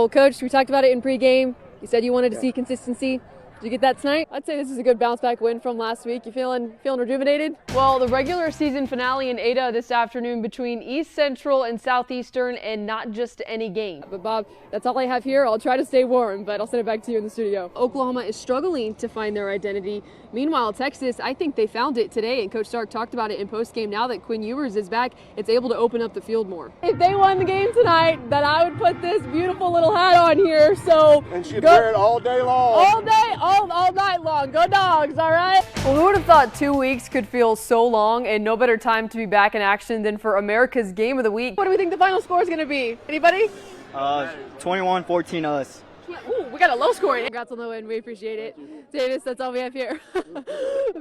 Well, Coach, we talked about it in pregame. You said you wanted to see consistency. Did you get that tonight? I'd say this is a good bounce back win from last week. You feeling rejuvenated? Well, the regular season finale in Ada this afternoon between East Central and Southeastern, and not just any game. But Bob, that's all I have here. I'll try to stay warm, but I'll send it back to you in the studio. Oklahoma is struggling to find their identity. Meanwhile, Texas, I think they found it today, and Coach Stark talked about it in postgame. Now that Quinn Ewers is back, it's able to open up the field more. If they won the game tonight, then I would put this beautiful little hat on here. So and she'd wear it all day long. All day, all night long. Go Dogs, all right? Well, who would have thought 2 weeks could feel so long, and no better time to be back in action than for America's Game of the Week. What do we think the final score is going to be? Anybody? 21-14 us. Ooh, we got a low scoring. Congrats on the win. We appreciate it. Davis, that's all we have here.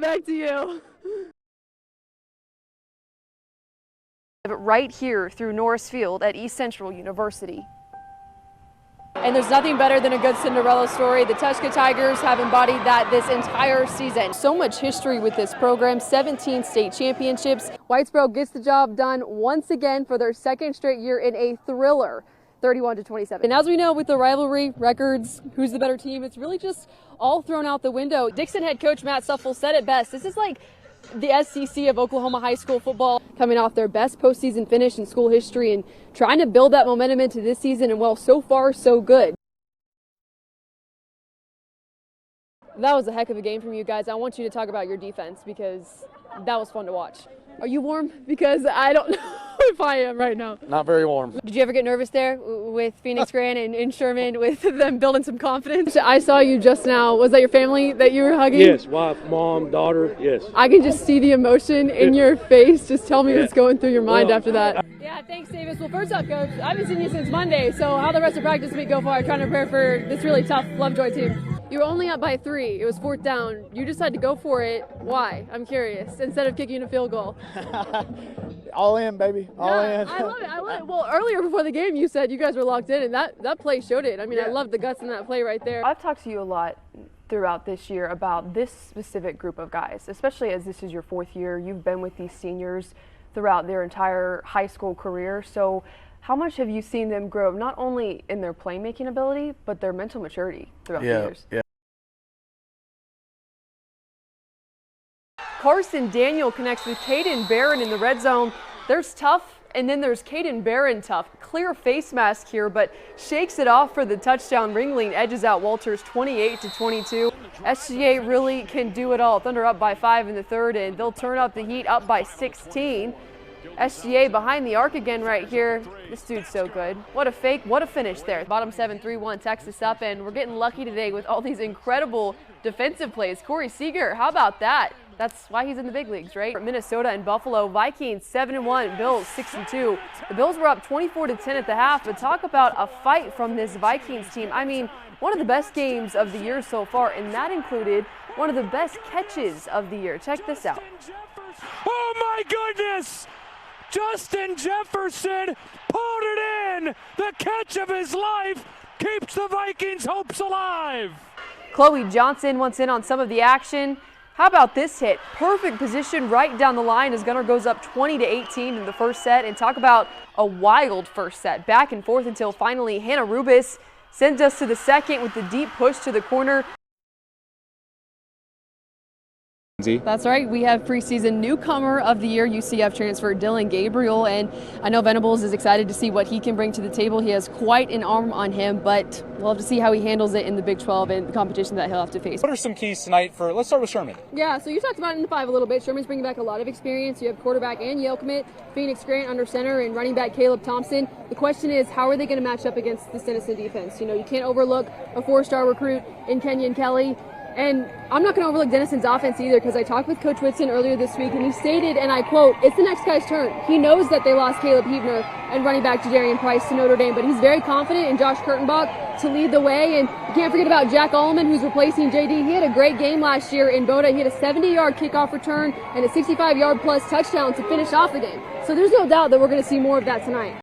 Back to you. Right here through Norris Field at East Central University. And there's nothing better than a good Cinderella story. The Tushka Tigers have embodied that this entire season. So much history with this program, 17 state championships. Whitesboro gets the job done once again for their second straight year in a thriller. 31-27. And as we know with the rivalry, records, who's the better team, it's really just all thrown out the window. Dixon head coach Matt Suffel said it best. This is like the SEC of Oklahoma high school football, coming off their best postseason finish in school history and trying to build that momentum into this season. And well, so far, so good. That was a heck of a game from you guys. I want you to talk about your defense because that was fun to watch. Are you warm? Because I don't know if I am right now. Not very warm. Did you ever get nervous there with Phoenix Grand and Sherman with them building some confidence? I saw you just now. Was that your family that you were hugging? Yes, wife, mom, daughter, yes. I can just see the emotion in your face. Just tell me what's going through your mind after that. Yeah, thanks, Davis. Well, first off, Coach, I haven't seen you since Monday, so how the rest of practice week go far trying to prepare for this really tough Lovejoy team? You were only up by 3. It was 4th down. You decided to go for it. Why? I'm curious. Instead of kicking a field goal. All in, baby. All in. I love it. I love it. Well, earlier before the game, you said you guys were locked in, and that play showed it. I mean, I love the guts in that play right there. I've talked to you a lot throughout this year about this specific group of guys, especially as this is your 4th year. You've been with these seniors throughout their entire high school career. So how much have you seen them grow, not only in their playmaking ability, but their mental maturity throughout the years? Yeah. Carson Daniel connects with Caden Barron in the red zone. There's tough, and then there's Caden Barron tough. Clear face mask here, but shakes it off for the touchdown. Ringling edges out Walters 28-22. SGA really can do it all. Thunder up by 5 in the 3rd, and they'll turn up the heat, up by 16. SGA behind the arc again right here. This dude's so good. What a fake, what a finish there. Bottom 7, 3-1, Texas up, and we're getting lucky today with all these incredible defensive plays. Corey Seager, how about that? That's why he's in the big leagues, right? Minnesota and Buffalo, Vikings 7-1, Bills 6-2. The Bills were up 24-10 at the half, but talk about a fight from this Vikings team. I mean, one of the best games of the year so far, and that included one of the best catches of the year. Check this out. Oh my goodness! Justin Jefferson pulled it in! The catch of his life keeps the Vikings' hopes alive! Chloe Johnson wants in on some of the action. How about this hit? Perfect position right down the line as Gunner goes up 20-18 in the first set. And talk about a wild first set. Back and forth until finally Hannah Rubis sends us to the second with the deep push to the corner. That's right. We have preseason newcomer of the year, UCF transfer Dylan Gabriel, and I know Venables is excited to see what he can bring to the table. He has quite an arm on him, but we'll have to see how he handles it in the Big 12 and the competition that he'll have to face. What are some keys tonight for, let's start with Sherman. Yeah, so you talked about it in the 5 a little bit. Sherman's bringing back a lot of experience. You have quarterback and Yale commit, Phoenix Grant under center, and running back Caleb Thompson. The question is, how are they going to match up against this Denison defense? You know, you can't overlook a 4-star recruit in Kenyon Kelly. And I'm not going to overlook Denison's offense either, because I talked with Coach Whitson earlier this week, and he stated, and I quote, it's the next guy's turn. He knows that they lost Caleb Huebner and running back Jadarian Price to Notre Dame, but he's very confident in Josh Kurtenbach to lead the way. And you can't forget about Jack Allman, who's replacing JD. He had a great game last year in Boda. He had a 70-yard kickoff return and a 65-yard plus touchdown to finish off the game. So there's no doubt that we're going to see more of that tonight.